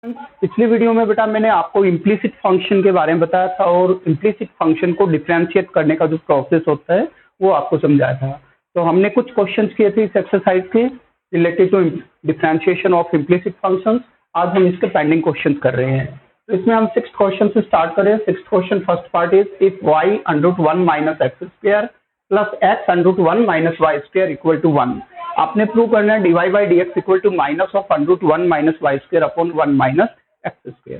पिछली वीडियो में बेटा मैंने आपको इम्प्लिसिट फंक्शन के बारे में बताया था और इम्प्लिसिट फंक्शन को डिफरेंशिएट करने का जो प्रोसेस होता है वो आपको समझाया था। तो हमने कुछ क्वेश्चंस किए थे इस एक्सरसाइज के related to differentiation of implicit functions. आज हम इसके पेंडिंग क्वेश्चंस कर रहे हैं। तो इसमें हम 6th क्वेश्चन से स्टार्ट करें। 6th question first part is if y √1 - x² plus x √1 - y² equal to 1। आपने प्रूव करना है dy by dx equal to minus of √1 - y² upon 1 minus x²।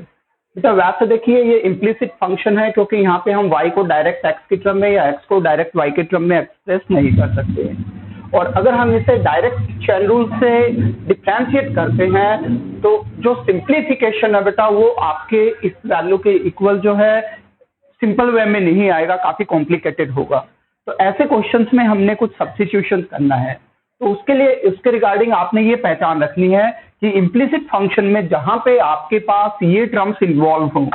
बेटा वैसे देखिए ये इम्प्लिसिट फंक्शन है क्योंकि यहाँ पे हम y को डायरेक्ट x की टर्म में या x को डायरेक्ट y के टर्म में एक्सप्रेस नहीं कर सकते। और अगर हम इसे डायरेक्ट चेन रूल से डिफरेंशिएट करते हैं तो जो सिंप्लीफिकेशन है बेटा वो आपके इस वैल्यू के इक्वल जो है सिंपल वे में नहीं आएगा, काफी कॉम्प्लिकेटेड होगा। तो ऐसे क्वेश्चंस में हमने कुछ सब्स्टिट्यूशन करना है। तो उसके लिए इसके रिगार्डिंग आपने ये पहचान रखनी है कि इम्प्लिसिट फंक्शन में जहां पे आपके पास ये टर्म्स इन्वॉल्व हो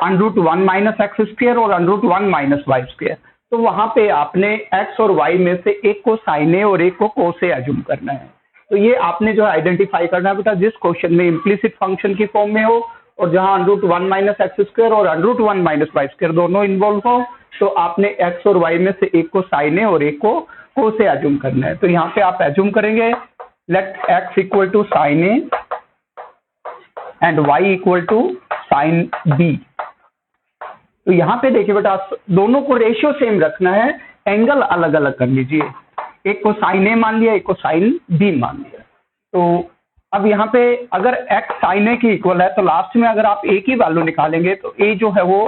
√1 - x² और √1 - y², तो वहां पे आपने x और y में से एक को साइन ए और एक को कोस ए एज्यूम करना है। तो ये आपने जो आइडेंटिफाई करना है बेटा जिस क्वेश्चन में इम्प्लिसिट फंक्शन की फॉर्म में हो और जहां √1 - x² और √1 - y² दोनों इन्वॉल्व हो, तो आपने x और y में से एक को साइन ए और एक को कोस ए एज्यूम करना है। तो यहाँ पे आप एज्यूम करेंगे let x equal to sine A and y equal to sine B. तो यहाँ पे देखिए बेटा दोनों को रेशियो सेम रखना है, एंगल अलग अलग कर लीजिए। एक को साइन ए मान लिया, एक को साइन बी मान लिया। तो अब यहाँ पे अगर x साइन ए की इक्वल है तो लास्ट में अगर आप a की वैल्यू निकालेंगे तो a जो है वो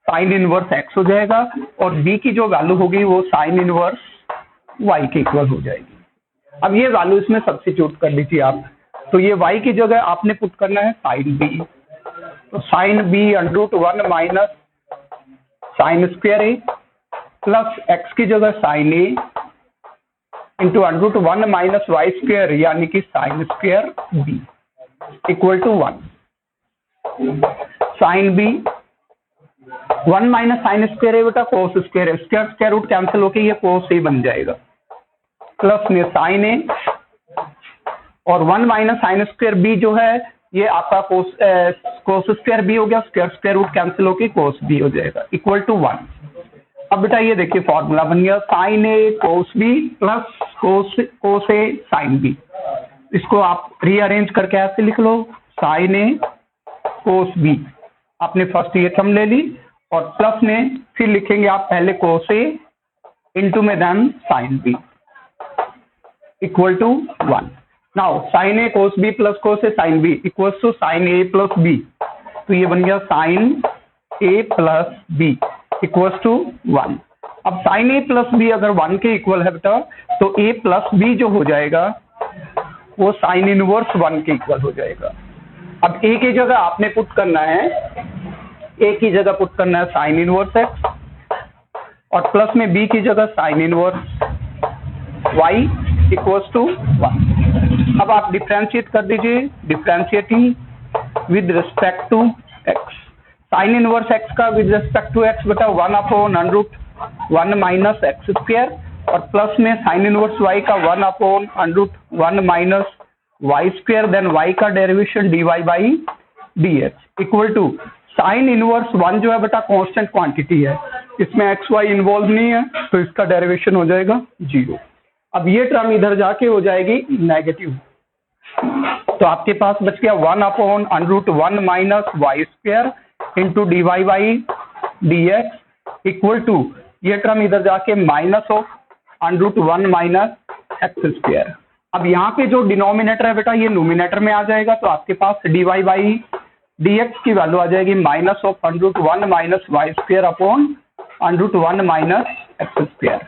साइन इनवर्स x हो जाएगा और b की जो वैल्यू होगी वो साइन इनवर्स y के इक्वल हो जाएगी। अब ये वैल्यू इसमें सब्स्टिट्यूट कर लीजिए आप। तो ये y की जगह आपने पुट करना है साइन b। तो sine b √1 minus sine square A plus x की जगह साइन ए इंटू √1 माइनस y² यानी कि sine square b equal to 1। Sine b 1 minus sine square है बेटा कोस स्क्वायर है, स्क्वायर रूट कैंसिल होकर ये कोस ए बन जाएगा प्लस में साइन ए और 1 माइनस साइन स्क्वायर बी जो है ये आपका कोस स्क्वायर बी हो गया, स्क्वायर रूट कैंसिल होकर कोस बी हो जाएगा इक्वल टू 1। अब बेटा ये देखिए फॉर्मूला बन गया sine A cos B plus cos A sine B. इसको आप रीअरेंज करके ऐसे लिख लो साइन ए कोस बी। आपने फर्स्ट ये टर्म ले ली और प्लस में फिर लिखेंगे आप पहले कोस ए इंटू में then sine B equal to 1। Now sine A cos B plus cos A sine B equals to sine A plus B. तो ये बन गया sine A plus B equals to 1। अब साइन ए प्लस बी अगर 1 के equal है बेटा तो ए प्लस बी जो हो जाएगा वो साइन इनवर्स 1 के इक्वल हो जाएगा। अब ए की जगह आपने पुट करना है, ए की जगह पुट करना है साइन इनवर्स एक्स और प्लस में बी की जगह sine inverse y equals to 1। अब आप डिफरेंशिएट कर दीजिए, differentiating with respect to x. Sine inverse x का विद रिस्पेक्ट टू एक्स बेटा 1/√1 माइनस x² और प्लस में साइन इनवर्स y का 1/√1 माइनस y² देन y का derivation dy by dx equal to sine inverse 1 जो है बेटा कांस्टेंट क्वांटिटी है, इसमें x y इन्वॉल्व नहीं है तो इसका डेरिवेशन हो जाएगा 0। अब ये टर्म इधर जाके हो जाएगी नेगेटिव। तो आपके पास बच गया 1/√1 minus y² into dy by dx equal to ये टर्म इधर जाके माइनस ऑफ √1 माइनस x²। अब यहाँ पे जो डिनोमिनेटर है बेटा ये नोमिनेटर में आ जाएगा तो आपके पास dy बाई dx की वैल्यू आ जाएगी minus of √1 minus y² upon √1 minus x²।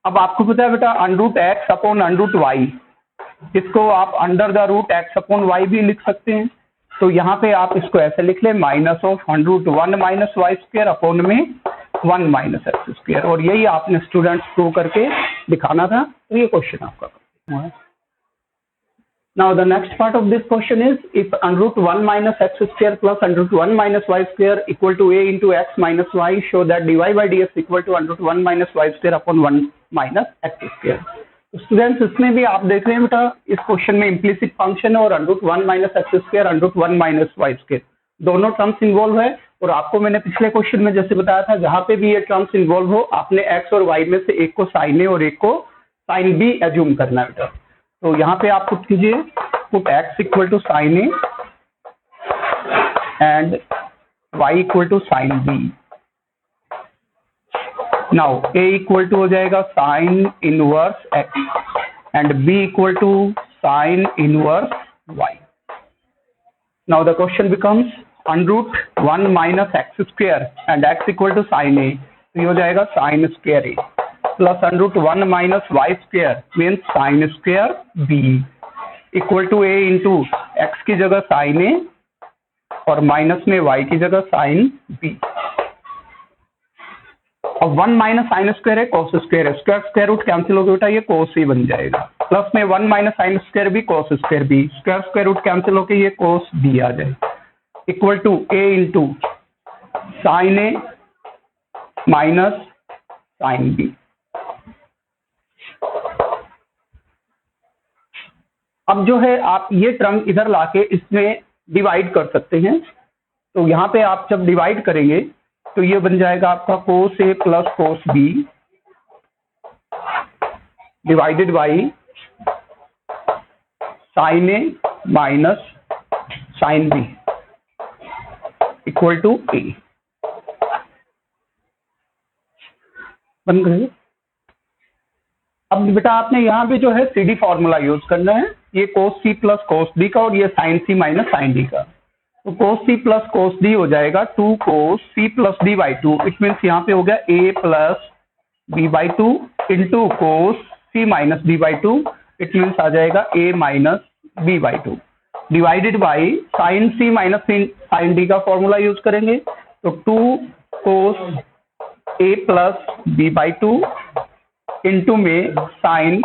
अब आपको पता है बेटा √x अपॉन √y, इसको आप under the root x upon y भी लिख सकते हैं। तो यहाँ पे आप इसको ऐसे लिख ले minus of √1 minus y² upon में 1 माइनस x²। और यही आपने स्टूडेंट्स प्रूव करके दिखाना था। तो ये क्वेश्चन आपका। Now the next part of this question is if √1 minus x² plus √1 minus y² equal to a into x minus y, show that dy by dx equal to √1 minus y² upon 1 minus x²। Students इसमें भी आप देख रहे हैं बेटा, इस question में implicit function है और √1 minus x square √1 minus Y square दोनों टर्म्स इन्वॉल्व है। और आपको मैंने पिछले क्वेश्चन में जैसे बताया था, जहां पे भी ये टर्म्स इन्वॉल्व हो आपने एक्स और वाई में से एक को साइन ए और एक को साइन बी एज्यूम करना है बेटा। तो यहाँ पे आप पुट कीजिए, put X equal to sine A and Y equal to sine B. Now A equal to हो जाएगा sine inverse X and B equal to sine inverse Y. Now the question becomes √1 minus x square and X equal to sine A, तो ये हो जाएगा sine square A plus √1 minus Y square means sine square B equal to A into X की जगह sign ए और minus में Y की जगह साइन बी। और 1 माइनस साइन स्क्वायर है, कॉस स्क्वायर है, स्क्वायर रूट कैंसिल हो गया बेटा, ये कॉस ए बन जाएगा। प्लस में 1 माइनस साइन स्क्वायर भी cos square B, square root cancel होकर ये कॉस बी आ जाएगा equal to A into sine A minus sine B. अब जो है आप ये टर्म इधर लाके इसमें डिवाइड कर सकते हैं। तो यहाँ पे आप जब डिवाइड करेंगे तो ये बन जाएगा आपका cos A plus cos B divided by sine A minus sine B equal to A. बन गए। अब बेटा आपने यहाँ पे जो है CD फॉर्मूला यूज करना है, ये कोस सी प्लस कोस डी का और ये sign C minus sine D का। तो कोस सी प्लस कोस डी हो जाएगा 2 cos C plus D by 2, it means यहाँ पे हो गया a plus B by 2 into cos C minus D by 2, it means आ जाएगा a minus B by 2 divided by sine C minus sine D का formula use करेंगे। तो 2 cos a plus B by 2 into में sine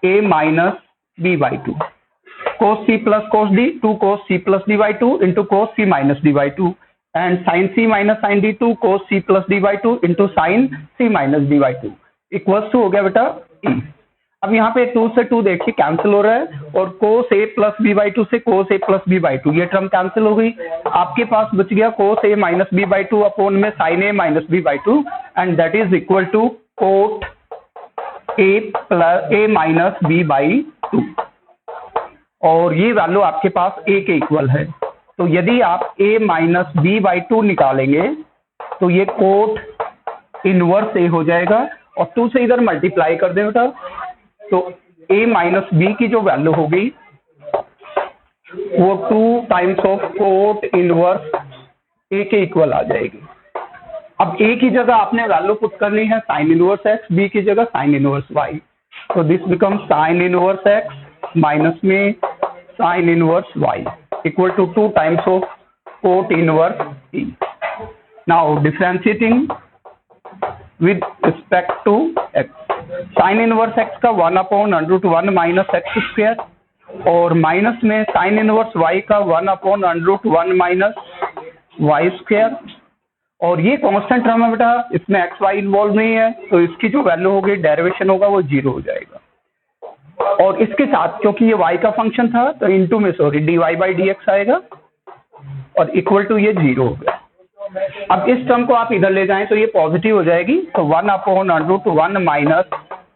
a minus B by 2 cos C plus cos D 2 cos C plus D by 2 into cos C minus D by 2 and sine C minus sine D 2 cos C plus D by 2 into sine C minus D by 2 equals to हो गया बेटा e। अब यहाँ पे 2 से 2 देखिए cancel हो रहा है और कोस a प्लस बी बाई 2 से कोस a प्लस बी बाई 2 ये टर्म कैंसिल हो गई। आपके पास बच गया cos a minus B by 2 upon में sine a minus B by 2 and that is equal to cot a minus B by 2 और ये वैल्यू आपके पास a के इक्वल है। तो यदि आप a माइनस बी बाई 2 निकालेंगे तो ये कोट इनवर्स a हो जाएगा और 2 से इधर मल्टीप्लाई कर दें बेटा, तो a माइनस बी की जो वैल्यू होगी वो 2 times of cot inverse a के इक्वल आ जाएगी। अब a की जगह आपने वैल्यू पुट करनी है साइन इनवर्स x, b की जगह साइन इनवर्स y। तो this become sine inverse x minus में sine inverse y equal to 2 times of cot inverse e। Now differentiating with respect to x, sine inverse x का 1 upon √1 minus x square और minus में sine inverse y का 1 upon √1 minus Y square. और ये constant term है बेटा, इसमें x Y involve नहीं है, तो इसकी जो वैल्यू होगी डेरिवेशन होगा वो 0 हो जाएगा। और इसके साथ क्योंकि ये y का फंक्शन था तो इनटू में सॉरी dy बाई dx आएगा और इक्वल टू ये 0 हो गया। अब इस टर्म को आप इधर ले जाएं तो ये पॉजिटिव हो जाएगी, तो 1 upon √1 minus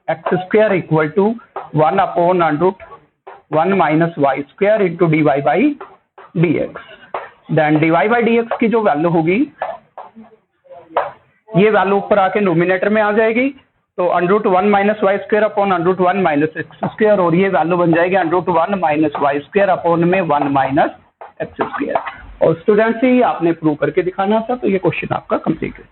x square equal to 1 upon √1 minus Y square into dy by dx। Then dy by dx की जो वैल्यू होगी ये वैल्यू ऊपर आके नोमिनेटर में आ जाएगी, तो √1 minus Y square upon √1 minus x square और ये वैल्यू बन जाएगी √1 माइनस वाई स्क्वायर अपॉन में 1 माइनस एक्स स्क्वायर। और स्टूडेंट्स ही आपने प्रूव करके दिखाना था, तो ये क्वेश्चन आपका कंप्लीट है।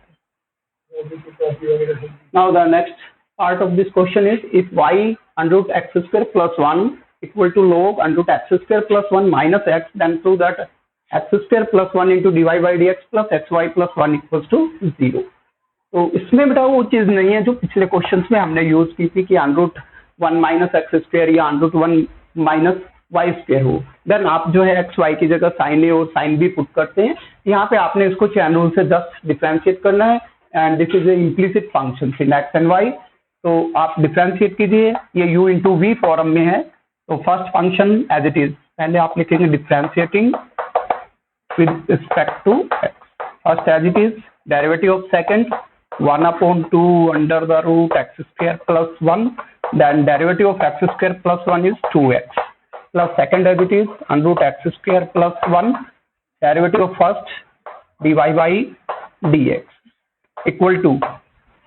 Now the next part of this question is if y √x square plus 1 equal to log √x square plus 1 minus x, then prove that x square plus 1 into dy by dx plus xy plus 1 equals to 0। तो इसमें बेटा वो चीज नहीं है जो पिछले questions में हमने यूज की थी कि √1 माइनस एक्स स्क्वायर या √1 माइनस वाई स्क्वायर हो, देन आप जो है एक्स वाई की जगह साइन ए और साइन बी पुट करते हैं। यहाँ पे आपने इसको चैन रूल से जस्ट डिफरेंशिएट करना है and this is a implicit function in x and y. तो आप डिफ्रेंशिएट कीजिए, ये u इंटू वी फॉर्म में है, तो first function as it is, पहले आप लिखेंगे differentiating with respect to x, first as it is, derivative of second 1/2 under the root x square plus 1, then derivative of x square plus 1 is 2x, plus second as it is under root x square plus 1, derivative of first dy by dx equal to,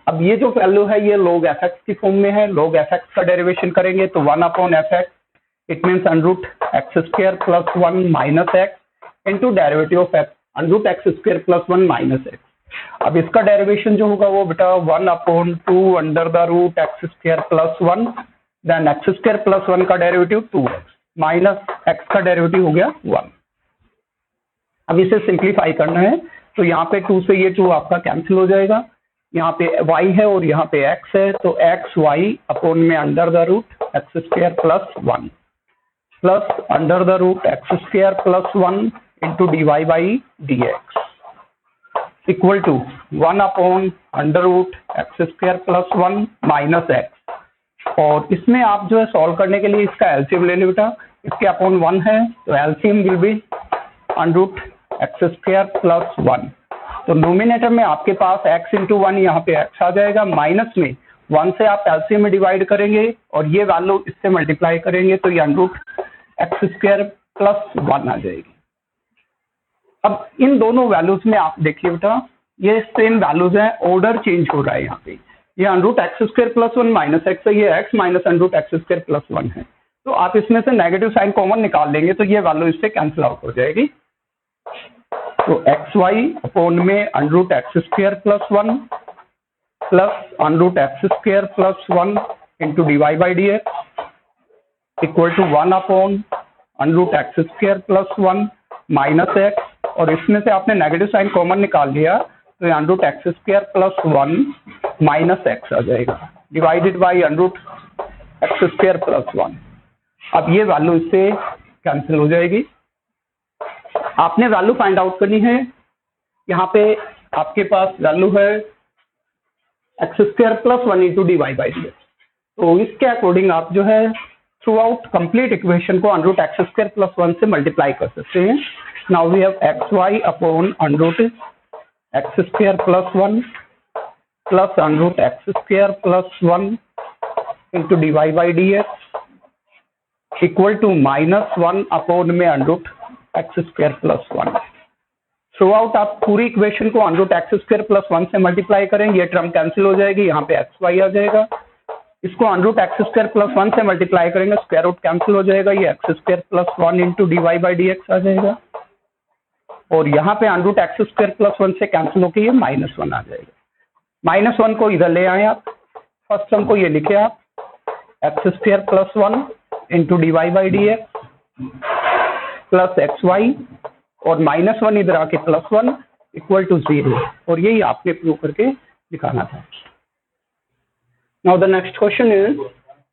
अब ये जो value है ये log fx की form में है, log fx का derivation करेंगे तो 1/fx, it means under root x square plus 1 minus x into derivative of x under root x square plus 1 minus x। अब इसका डेरिवेशन जो होगा वो बेटा 1/2 under the root x square plus 1, then x square plus 1 का derivative 2x minus x का derivative हो गया 1। अब इसे सिंप्लीफाई करना है तो यहाँ पे 2 से ये 2 आपका कैंसिल हो जाएगा, यहाँ पे y है और यहाँ पे x है, तो x y अपॉन में under the root x square plus 1 plus under the root x square plus 1 into dy by dx equal to 1 under root x square plus 1 minus x। और इसमें आप जो है सॉल्व करने के लिए इसका एलसीएम ले लो बेटा, इसके अपॉन 1 है तो LCM will be under root x square plus 1, तो नोमिनेटर में आपके पास x इंटू 1 यहाँ पे x आ जाएगा, माइनस में 1 से आप एलसीएम में डिवाइड करेंगे और ये वैल्यू इससे मल्टीप्लाई करेंगे तो ये under root x square plus 1 आ जाएगी। अब इन दोनों वैल्यूज में आप देखिए बेटा ये सेम वैल्यूज हैं, ऑर्डर चेंज हो रहा है यहाँ पे, ये under root x square plus 1 minus x है, ये x minus under root x square plus 1 है, तो आप इसमें से नेगेटिव साइन कॉमन निकाल लेंगे तो ये वैल्यू इससे कैंसिल आउट हो जाएगी, तो एक्स वाई अपॉन में under root x square plus 1 plus under root x square plus 1 into D Y by D x equal to 1 under root x square plus 1 minus x, और इसमें से आपने negative sign common निकाल लिया तो under root x square plus 1 minus X आ जाएगा divided by under root x square plus 1। अब ये वैल्यू इससे कैंसिल हो जाएगी। आपने वैल्यू फाइंड आउट करनी है, यहाँ पे आपके पास वैल्यू है x square plus 1 into D Y by D x, तो इसके अकॉर्डिंग आप जो है थ्रू आउट कंप्लीट इक्वेशन को under root x square plus 1 से मल्टीप्लाई कर सकते हैं। Now we have x y upon under root x square plus 1 plus under root x square plus 1 into D Y by D x equal to -1 upon में under root x square plus 1। Throughout आप पूरी equation को under root x square plus 1 से multiply करेंगे, ये term cancel हो जाएगी, यहाँ पे एक्स वाई आ जाएगा, इसको under root x square plus 1 से मल्टीप्लाई करेंगे, स्क्वायर रूट कैंसिल हो जाएगा, ये X square plus 1 into D Y by D X आ जाएगा, और यहाँ पे under root x square plus 1 से कैंसिल होकर ये -1 आ जाएगा। -1 को इधर ले आए आप, फर्स्ट टर्म को ये लिखे आप x square plus 1 into D Y by D x plus x y, और -1 इधर आके प्लस 1 इक्वल टू 0, और यही आपने प्रूव करके दिखाना था। Now the next question is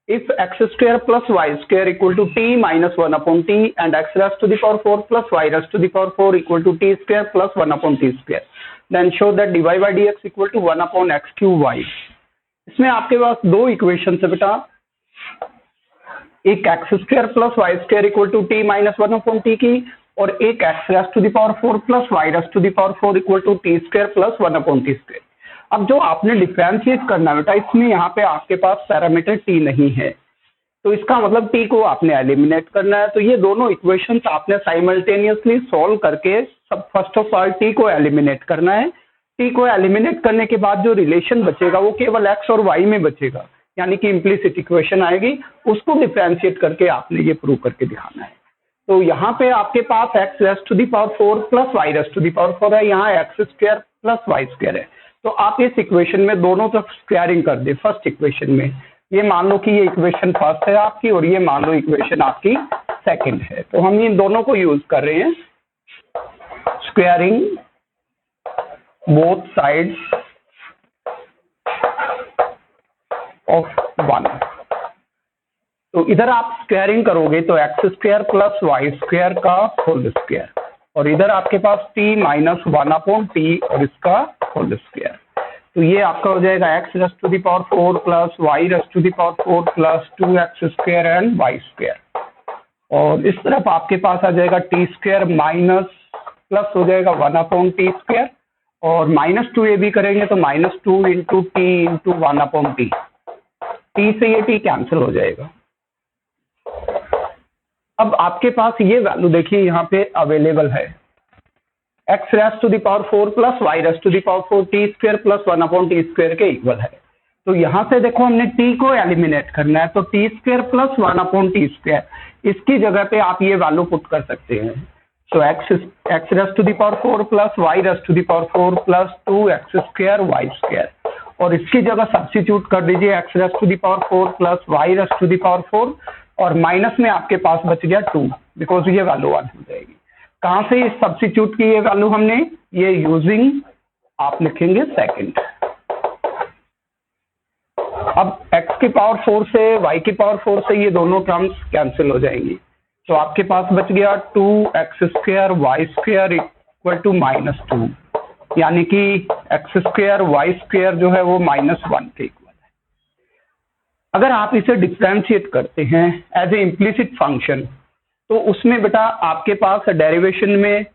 if x square plus Y square equal to t minus 1 upon t and x raised to the power 4 plus Y raised to the power 4 equal to t square plus 1 upon t square, then show that d Y by D x equal to 1 upon x cube y. इसमें आपके पास दो equation है बेटा, एक x square plus Y square equal to t minus 1 upon t की, और एक x raised to the power 4 plus Y raised to the power 4 equal to t square plus 1 upon t square. अब जो आपने differentiate करना बेटा, इसमें यहाँ पे आपके पास पैरामीटर टी नहीं है, तो इसका मतलब टी को आपने एलिमिनेट करना है, तो ये दोनों इक्वेशंस आपने साइमल्टेनियसली सॉल्व करके सब फर्स्ट ऑफ ऑल टी को एलिमिनेट करना है। टी को एलिमिनेट करने के बाद जो रिलेशन बचेगा वो केवल एक्स और वाई में बचेगा, यानी कि इम्प्लिसिट इक्वेशन आएगी, उसको डिफरेंशिएट करके आपने ये प्रूव करके दिखाना है। तो यहाँ पे आपके पास X raised to the power 4 plus Y raised to the power 4 है, यहाँ X square plus Y square है, तो आप इस इक्वेशन में दोनों तरफ स्क्वायरिंग कर दे। फर्स्ट इक्वेशन में ये मान लो कि ये इक्वेशन फर्स्ट है आपकी, और ये मान लो इक्वेशन आपकी सेकंड है, तो हम इन दोनों को यूज कर रहे हैं, स्क्वायरिंग बोथ साइड्स ऑफ 1। तो इधर आप स्क्वायरिंग करोगे तो x square plus Y square का होल स्क्वायर, और इधर आपके पास t माइनस 1 अपॉन टी और इसका होल स्क्वायर। तो ये आपका हो जाएगा x raise to the power 4 plus y raise to the power 4 plus 2x square and y square, और इस तरफ आपके पास आ जाएगा t स्क्वायर माइनस प्लस हो जाएगा 1/t स्क्वायर, और -2 ये भी करेंगे तो -2 into T into 1/t, t से ये t कैंसिल हो जाएगा। अब आपके पास ये वैल्यू देखिए यहाँ पे अवेलेबल है, x raise to the power 4 plus y raise to the power 4 t square plus 1/t square के इक्वल है। तो यहाँ से देखो हमने t को एलिमिनेट करना है, तो t square plus 1/t square, इसकी जगह पे आप ये वैल्यू पुट कर सकते हैं। तो x raise to the power 4 plus y raise to the power 4 plus 2x square y square, और इसकी जगह सब्स्टिट्यूट कर दीजिए x raise to the power 4 plus y raise to the power 4, और माइनस में आपके पास बच गया 2, बिकॉज ये वैल्यू 1 हो जाएगी। कहाँ से सब्स्टिट्यूट की ये वैल्यू हमने, ये यूजिंग आप लिखेंगे सेकंड। अब x की पावर 4 से y की पावर 4 से ये दोनों टर्म्स कैंसिल हो जाएंगी, तो आपके पास बच गया 2x square y square equal to -2, यानी कि x स्क्वायर y स्क्वायर जो है वो -1 के इक्वल है। अगर आप इसे डिफरेंशिएट करते हैं एज ए इम्प्लिसिट फंक्शन, तो उसमें बेटा आपके पास डेरिवेशन में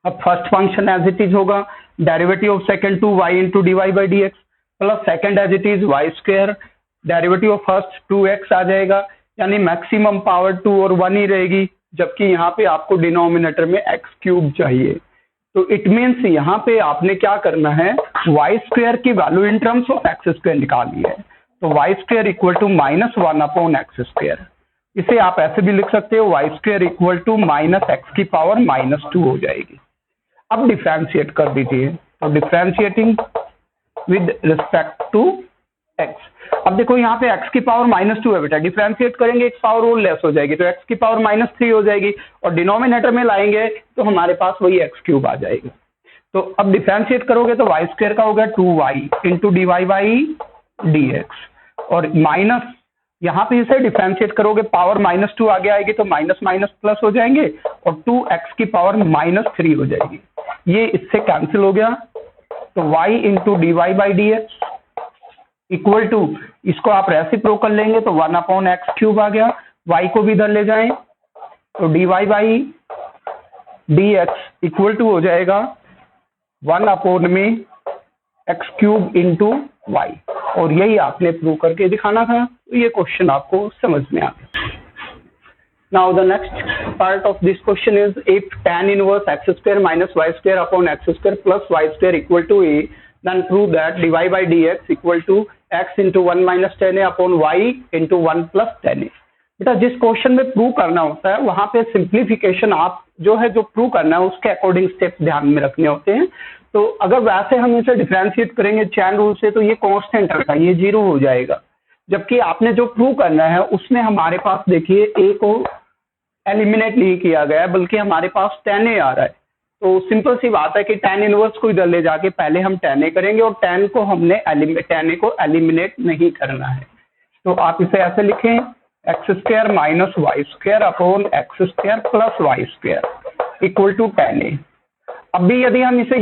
अब first function as it is होगा, derivative of second 2y into dy by D x plus second as it is y square, derivative of first 2x आ जाएगा, यानी मैक्सिमम पावर 2 और 1 ही रहेगी, जबकि यहाँ पे आपको डिनोमिनेटर में x क्यूब चाहिए। तो इट मीन्स यहाँ पे आपने क्या करना है, y स्क्वायर की value in terms of x square निकालनी है, तो y square equal to -1/x square. इसे आप ऐसे भी लिख सकते हो, y square equal to -x की पावर -2 हो जाएगी। अब डिफरेंशिएट कर दीजिए, तो differentiating with respect to x, अब देखो यहाँ पे x की पावर -2 है बेटा, डिफरेंशिएट करेंगे एक पावर और लेस हो जाएगी, तो x की पावर -3 हो जाएगी, और डिनोमिनेटर में लाएंगे तो हमारे पास वही x क्यूब आ जाएगा। तो अब डिफरेंशिएट करोगे तो y स्क्वायर का हो गया 2y into dy by D x, और माइनस यहाँ पे इसे डिफरेंशिएट करोगे पावर -2 आगे आएगी तो माइनस माइनस प्लस हो जाएंगे, और 2x की पावर -3 हो जाएगी, ये इससे कैंसिल हो गया। तो y into D Y by D x equal to, इसको आप रेसिप्रोकल लेंगे तो 1/x क्यूब आ गया, y को भी इधर ले जाएं तो dy by D x equal to हो जाएगा 1/x क्यूब इंटू y, और यही आपने प्रूव करके दिखाना था, तो ये क्वेश्चन आपको समझ में आ गया। Now the next part of this question is if tan inverse x square minus y square upon x square plus y square equal to a, then prove that dy by dx equal to x into 1 minus tan a upon y into 1 plus tan a। बेटा जिस question में prove करना होता है वहां पे simplification आप जो प्रूव करना है उसके अकॉर्डिंग स्टेप ध्यान में रखने होते हैं। तो अगर वैसे हम इसे डिफरेंशिएट करेंगे चैन रूल से तो ये कांस्टेंट रखा, ये 0 हो जाएगा, जबकि आपने जो प्रूव करना है उसमें हमारे पास देखिए a को एलिमिनेट नहीं किया गया है, बल्कि हमारे पास tan a आ रहा है। तो सिंपल सी बात है कि tan इनवर्स को इधर ले जाके पहले हम tan a करेंगे, और tan को हमने tan a को एलिमिनेट नहीं करना है। तो आप इसे ऐसे लिखें, x square minus Y square upon x square plus Y square equal to tan a। अब भी यदि हम इसे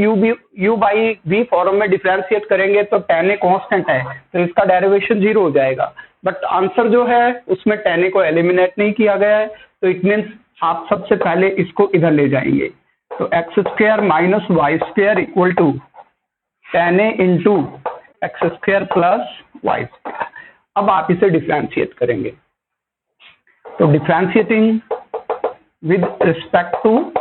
u बाई v फॉर्म में डिफरेंशिएट करेंगे तो tan a कांस्टेंट है, तो इसका डेरिवेशन 0 हो जाएगा, बट आंसर जो है उसमें tan a को एलिमिनेट नहीं किया गया है, तो इट मीन्स आप सबसे पहले इसको इधर ले जाएंगे, तो x square minus Y square equal to tan a into x square plus Y square. अब आप इसे डिफरेंशिएट करेंगे, तो differentiating with respect to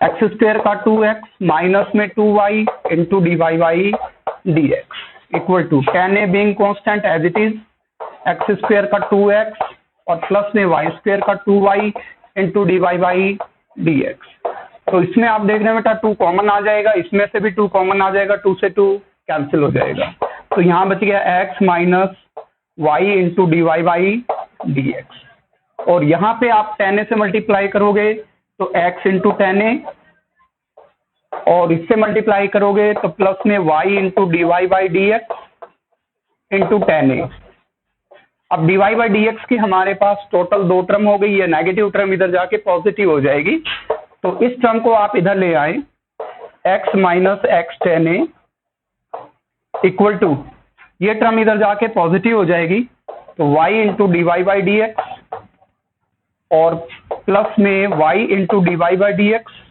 x square का 2x माइनस में 2y into D Y by D x equal to tan a being constant as it is, x square का 2x और plus में y स्क्वायर का 2y into D Y by D x. तो इसमें आप देख रहे हैं बेटा 2 कॉमन आ जाएगा, इसमें से भी 2 कॉमन आ जाएगा, 2 से 2 कैंसिल हो जाएगा, तो यहाँ बच गया x minus y into D Y by D x, और यहाँ पे आप tan a से मल्टीप्लाई करोगे तो x इंटू tan a, और इससे मल्टीप्लाई करोगे तो प्लस में y into D Y by D x into tan a। अब dy बाई डी एक्स की हमारे पास टोटल 2 टर्म हो गई, ये नेगेटिव टर्म इधर जाके पॉजिटिव हो जाएगी, तो इस टर्म को आप इधर ले आए, x minus x tan a equal to, ये टर्म इधर जाके पॉजिटिव हो जाएगी, तो y into D Y by D x और प्लस में y into D Y by D x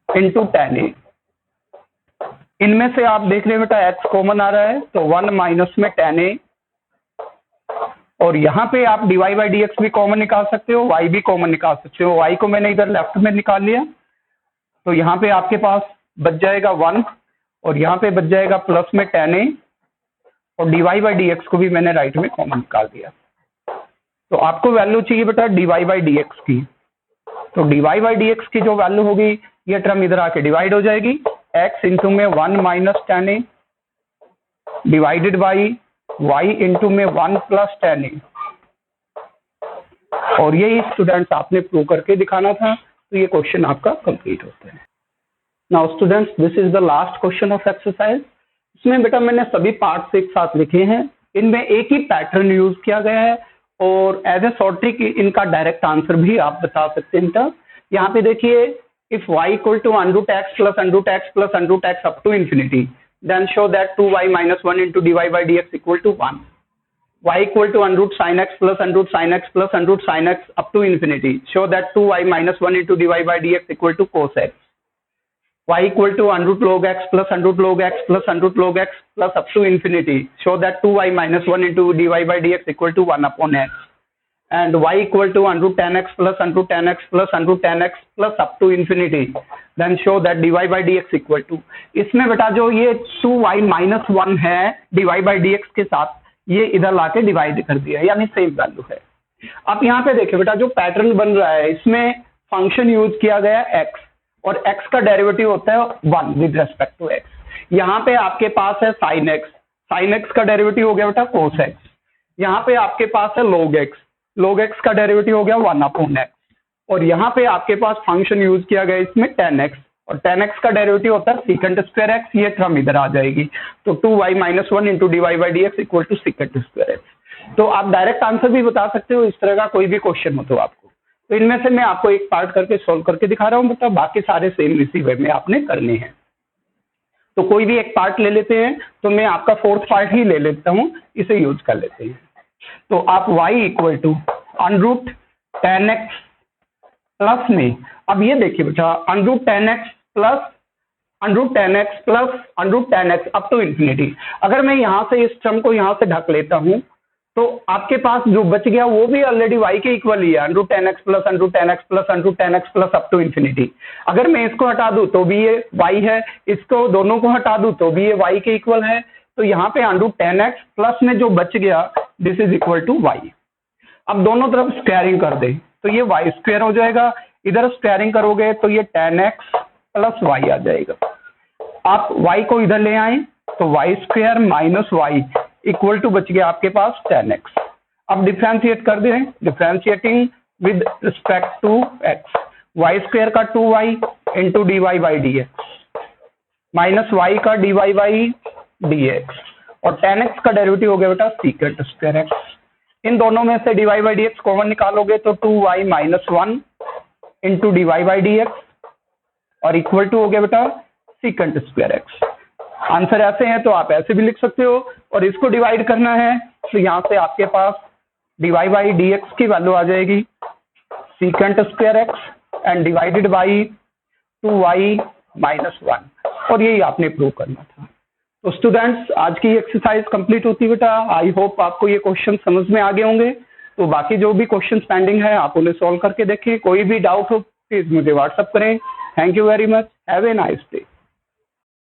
into tan a। इनमें से आप देख रहे हैं बेटा x कॉमन आ रहा है, तो 1 माइनस में tan a, और यहाँ पे आप d Y by D x भी कॉमन निकाल सकते हो, y भी कॉमन निकाल सकते हो। y को मैंने इधर लेफ्ट में निकाल लिया, तो यहाँ पे आपके पास बच जाएगा 1 और यहाँ पे बच जाएगा प्लस में tan a, और d Y by D x को भी मैंने राइट में कॉमन निकाल दिया। तो आपको वैल्यू चाहिए बेटा d Y by D x की, तो d Y by D x की जो वैल्यू होगी ये टर्म इधर आके डिवाइड हो जाएगी, x इंटू में 1 minus tan a divided by y into में 1 प्लस tan a। और यही स्टूडेंट्स आपने प्रूव करके दिखाना था, तो ये क्वेश्चन आपका कंप्लीट होता है। Now students, this is the last question of exercise. इसमें बेटा मैंने सभी पार्ट्स एक साथ लिखे हैं, इनमें एक ही पैटर्न यूज किया गया है, और एज ए शॉर्ट ट्रिक इनका डायरेक्ट आंसर भी आप बता सकते हैं बेटा। यहाँ पे देखिए, if y equal to under root x plus under root x plus under root x up to infinity, then show that 2y minus 1 into D Y by D x equal to 1। y equal to under root sine x plus under root sine x plus under root sine x up to infinity, show that 2y minus 1 into D Y by D x equal to cos x. y equal to under root log x plus under root log x plus under root log x plus up to infinity, show that 2y minus 1 into D Y by D x equal to 1 upon x। and y equal to under root tan x plus under root tan x plus under root tan x plus up to infinity, then show that dy by dx equal to। इसमें बेटा जो ये 2y minus 1 है dy by dx के साथ, ये इधर लाके डिवाइड कर दिया, यानी सेम वैल्यू है। अब यहाँ पे देखिए बेटा, जो पैटर्न बन रहा है इसमें फंक्शन यूज किया गया x, और x का डेरिवेटिव होता है 1 विद रेस्पेक्ट टू x। यहाँ पे आपके पास है sin x का डेरिवेटिव हो गया बेटा cos x। यहाँ पे आपके पास है log x का डेरिवेटिव हो गया 1 अपॉन x, और यहाँ पे आपके पास फंक्शन यूज किया गया इसमें tan x, और tan x का डेरिवेटिव होता है secant स्क्वायर x, ये टर्म इधर आ जाएगी, तो 2y minus 1 into D Y by D x equal to secant square x। तो आप डायरेक्ट आंसर भी बता सकते हो, इस तरह का कोई भी क्वेश्चन हो तो आपको। तो इनमें से मैं आपको एक पार्ट करके सोल्व करके दिखा रहा हूँ, मतलब बाकी सारे सेम इसी वे में आपने करने हैं। तो कोई भी एक पार्ट ले लेते हैं, तो मैं आपका फोर्थ पार्ट ही ले लेता हूँ, इसे यूज कर लेते हैं। तो आप y equal to under root tan x plus में, अब ये देखिए बेटा, under root tan x plus under root tan x plus under root tan x up to infinity. अगर मैं यहाँ से इस टर्म को यहाँ से ढक लेता हूँ, तो आपके पास जो बच गया वो भी ऑलरेडी y के इक्वल ही है, under root tan x plus under root tan x plus under root tan x plus up to infinity. अगर मैं इसको हटा दूं तो भी ये y है, इसको दोनों को हटा दूं तो भी ये y के इक्वल है। तो यहाँ पे अंडरूट tan x प्लस में जो बच गया, this is equal to y। अब दोनों तरफ स्क्वायरिंग कर दे तो ये y स्क्वायर हो जाएगा, इधर स्क्वायरिंग करोगे तो ये tan x प्लस y आ जाएगा। आप y को इधर ले आए तो y square minus y equal to बच गया आपके पास tan x। अब डिफरेंशिएट कर दें, differentiating with respect to x, y square का 2y into D Y by D x minus y का d Y by D x, और tan x का डेरिवेटिव हो गया बेटा secant स्क्वायर x। इन दोनों में से d Y by D x common निकालोगे तो 2y minus 1 into D Y by D x, और इक्वल टू हो गया बेटा secant स्क्वायर x। आंसर ऐसे हैं तो आप ऐसे भी लिख सकते हो, और इसको डिवाइड करना है तो यहाँ से आपके पास D Y by D x की वैल्यू आ जाएगी secant square x and divided by 2y minus 1, और यही आपने प्रूव करना था। तो स्टूडेंट्स, आज की एक्सरसाइज कंप्लीट होती बेटा। आई होप आपको ये क्वेश्चन समझ में आ गए होंगे। तो बाकी जो भी क्वेश्चन पेंडिंग है आप उन्हें सॉल्व करके देखें। कोई भी डाउट हो प्लीज मुझे व्हाट्सअप करें। Thank you very much, have a nice day.